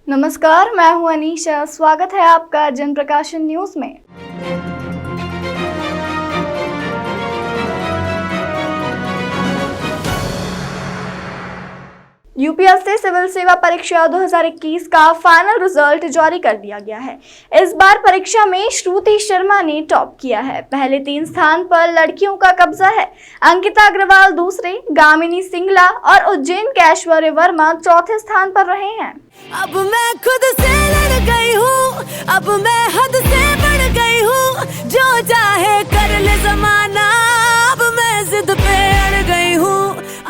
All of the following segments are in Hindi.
नमस्कार, मैं हूं अनीशा। स्वागत है आपका जन प्रकाशन न्यूज में। यूपीएससी सिविल सेवा परीक्षा 2021 का फाइनल रिजल्ट जारी कर दिया गया है। इस बार परीक्षा में श्रुति शर्मा ने टॉप किया है। पहले 3 स्थान पर लड़कियों का कब्जा है। अंकिता अग्रवाल दूसरे, गामिनी सिंगला और उज्जैन के ऐश्वर्य वर्मा चौथे स्थान पर रहे हैं। अब मैं खुद से लड़ गई हूँ, अब मैं हद से बढ़ गई हूँ, जो चाहे कर ले जमाना, अब मैं जिद पे अड़ गई हूँ।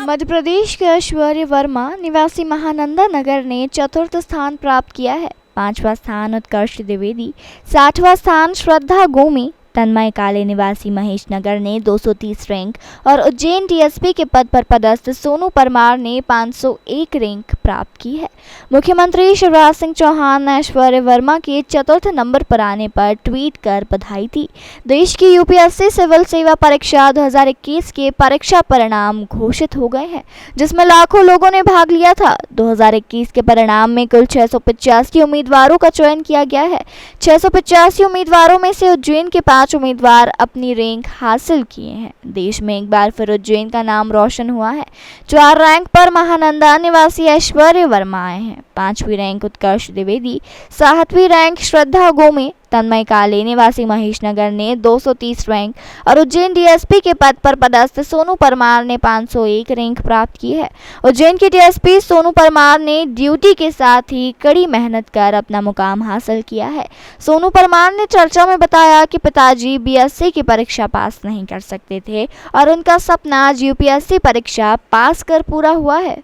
मध्य प्रदेश के ऐश्वर्य वर्मा निवासी महानंदा नगर ने चतुर्थ स्थान प्राप्त किया है। 5वां स्थान उत्कर्ष द्विवेदी, 60वां स्थान श्रद्धा गोमी, तन्मय काले निवासी महेश नगर ने 230 रैंक और उज्जैन डीएसपी के पद पर पदस्थ सोनू परमार ने 501 रैंक प्राप्त की है। मुख्यमंत्री शिवराज सिंह चौहान ने ऐश्वर्य वर्मा के चतुर्थ नंबर पर आने पर ट्वीट कर बधाई दी। देश की यूपीएससी सिविल सेवा परीक्षा 2021 के परीक्षा परिणाम घोषित हो गए हैं, जिसमें लाखों लोगों ने भाग लिया था। 2021 के परिणाम में कुल 685 उम्मीदवारों का चयन किया गया है। 685 उम्मीदवारों में से उज्जैन के 5 उम्मीदवार अपनी रैंक हासिल किए हैं। देश में एक बार फिर उज्जैन का नाम रोशन हुआ है। 4 रैंक पर महानंदा निवासी ऐश्वर्य वर्मा आए हैं। 5वीं रैंक उत्कर्ष द्विवेदी, 7वीं रैंक श्रद्धा गोमे, तन्मय काले निवासी महेश नगर ने 230 रैंक और उज्जैन डीएसपी के पद पर पदस्थ सोनू परमार ने 501 रैंक प्राप्त की है। उज्जैन के डीएसपी सोनू परमार ने ड्यूटी के साथ ही कड़ी मेहनत कर अपना मुकाम हासिल किया है। सोनू परमार ने चर्चा में बताया कि पिताजी बीएससी की परीक्षा पास नहीं कर सकते थे और उनका सपना आज यूपीएससी परीक्षा पास कर पूरा हुआ है।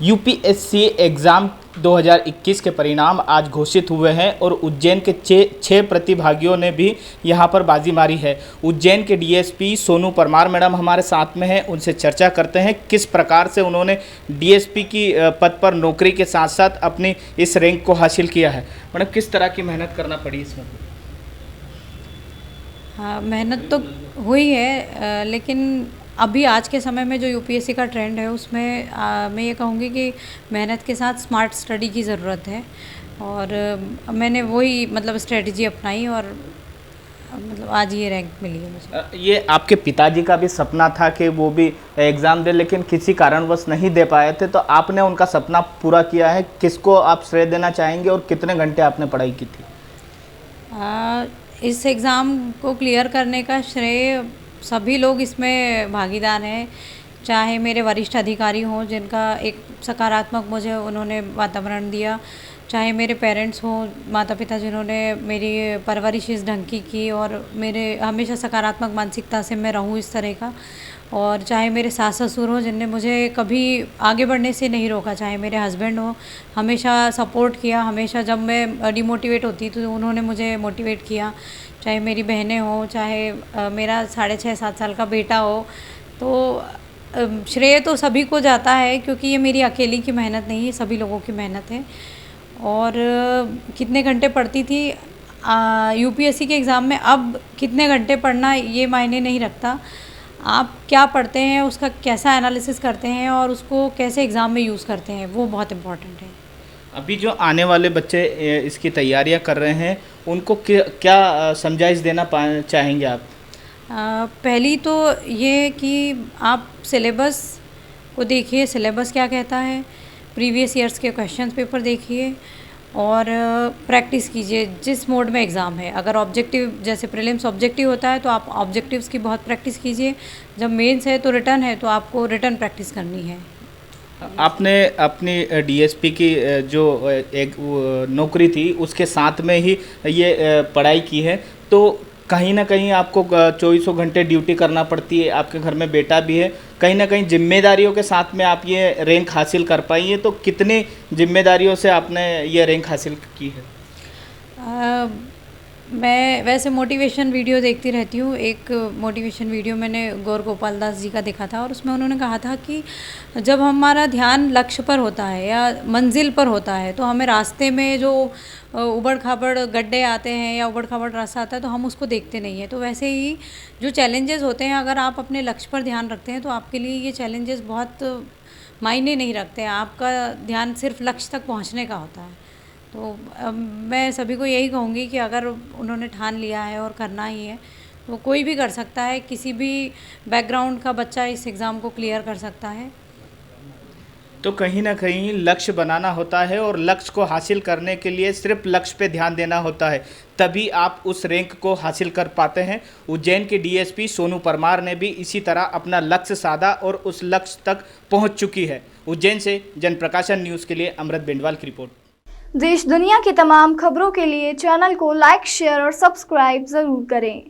यूपीएससी एग्ज़ाम 2021 के परिणाम आज घोषित हुए हैं और उज्जैन के 6 प्रतिभागियों ने भी यहां पर बाजी मारी है। उज्जैन के डीएसपी सोनू परमार मैडम हमारे साथ में हैं, उनसे चर्चा करते हैं किस प्रकार से उन्होंने डीएसपी की पद पर नौकरी के साथ साथ अपनी इस रैंक को हासिल किया है। मैडम, किस तरह की मेहनत करना पड़ी इसमें? हाँ, मेहनत तो हुई है, लेकिन अभी आज के समय में जो यूपीएससी का ट्रेंड है उसमें मैं ये कहूँगी कि मेहनत के साथ स्मार्ट स्टडी की ज़रूरत है और मैंने वही स्ट्रेटजी अपनाई और आज ये रैंक मिली है मुझे। ये आपके पिताजी का भी सपना था कि वो भी एग्ज़ाम दे, लेकिन किसी कारणवश नहीं दे पाए थे, तो आपने उनका सपना पूरा किया है। किसको आप श्रेय देना चाहेंगे और कितने घंटे आपने पढ़ाई की थी? इस एग्ज़ाम को क्लियर करने का श्रेय सभी लोग इसमें भागीदार हैं, चाहे मेरे वरिष्ठ अधिकारी हों जिनका एक सकारात्मक मुझे उन्होंने वातावरण दिया, चाहे मेरे पेरेंट्स हों, माता पिता जिन्होंने मेरी परवरिश इस ढंग की और मेरे हमेशा सकारात्मक मानसिकता से मैं रहूँ इस तरह का, और चाहे मेरे सास ससुर हों जिनने मुझे कभी आगे बढ़ने से नहीं रोका, चाहे मेरे हस्बैंड हो, हमेशा सपोर्ट किया, हमेशा जब मैं डिमोटिवेट होती तो उन्होंने मुझे मोटिवेट किया, चाहे मेरी बहनें हों, चाहे मेरा 6.5-7 साल का बेटा हो। तो श्रेय तो सभी को जाता है क्योंकि ये मेरी अकेली की मेहनत नहीं है, सभी लोगों की मेहनत है। और कितने घंटे पढ़ती थी यूपीएससी के एग्ज़ाम में, अब कितने घंटे पढ़ना ये मायने नहीं रखता, आप क्या पढ़ते हैं, उसका कैसा एनालिसिस करते हैं और उसको कैसे एग्ज़ाम में यूज़ करते हैं, वो बहुत इम्पॉर्टेंट है। अभी जो आने वाले बच्चे इसकी तैयारियां कर रहे हैं उनको क्या समझाइश देना चाहेंगे आप? पहली तो ये कि आप सिलेबस को देखिए, सिलेबस क्या कहता है, प्रीवियस ईयर्स के क्वेश्चन पेपर देखिए और प्रैक्टिस कीजिए जिस मोड में एग्ज़ाम है। अगर ऑब्जेक्टिव जैसे प्रीलिम्स ऑब्जेक्टिव होता है तो आप ऑब्जेक्टिव्स की बहुत प्रैक्टिस कीजिए, जब मेंस है तो रिटर्न है तो आपको रिटर्न प्रैक्टिस करनी है। आपने अपनी डीएसपी की जो एक नौकरी थी उसके साथ में ही ये पढ़ाई की है, तो कहीं ना कहीं आपको 24 घंटे ड्यूटी करना पड़ती है, आपके घर में बेटा भी है, कहीं ना कहीं जिम्मेदारियों के साथ में आप ये रैंक हासिल कर पाई है, तो कितनी जिम्मेदारियों से आपने ये रैंक हासिल की है? मैं वैसे मोटिवेशन वीडियो देखती रहती हूँ। एक मोटिवेशन वीडियो मैंने गौर गोपाल दास जी का देखा था और उसमें उन्होंने कहा था कि जब हमारा ध्यान लक्ष्य पर होता है या मंजिल पर होता है तो हमें रास्ते में जो उबड़ खाबड़ गड्ढे आते हैं या उबड़ खाबड़ रास्ता आता है तो हम उसको देखते नहीं हैं। तो वैसे ही जो चैलेंजेस होते हैं, अगर आप अपने लक्ष्य पर ध्यान रखते हैं तो आपके लिए ये चैलेंजेस बहुत मायने नहीं रखते हैं, आपका ध्यान सिर्फ लक्ष्य तक पहुंचने का होता है। तो मैं सभी को यही कहूँगी कि अगर उन्होंने ठान लिया है और करना ही है तो कोई भी कर सकता है, किसी भी बैकग्राउंड का बच्चा इस एग्ज़ाम को क्लियर कर सकता है। तो कहीं ना कहीं लक्ष्य बनाना होता है और लक्ष्य को हासिल करने के लिए सिर्फ लक्ष्य पे ध्यान देना होता है, तभी आप उस रैंक को हासिल कर पाते हैं। उज्जैन के डीएसपी सोनू परमार ने भी इसी तरह अपना लक्ष्य साधा और उस लक्ष्य तक पहुंच चुकी है। उज्जैन से जनप्रकाशन न्यूज़ के लिए अमृत बेंडवाल की रिपोर्ट। देश दुनिया की तमाम खबरों के लिए चैनल को लाइक, शेयर और सब्सक्राइब जरूर करें।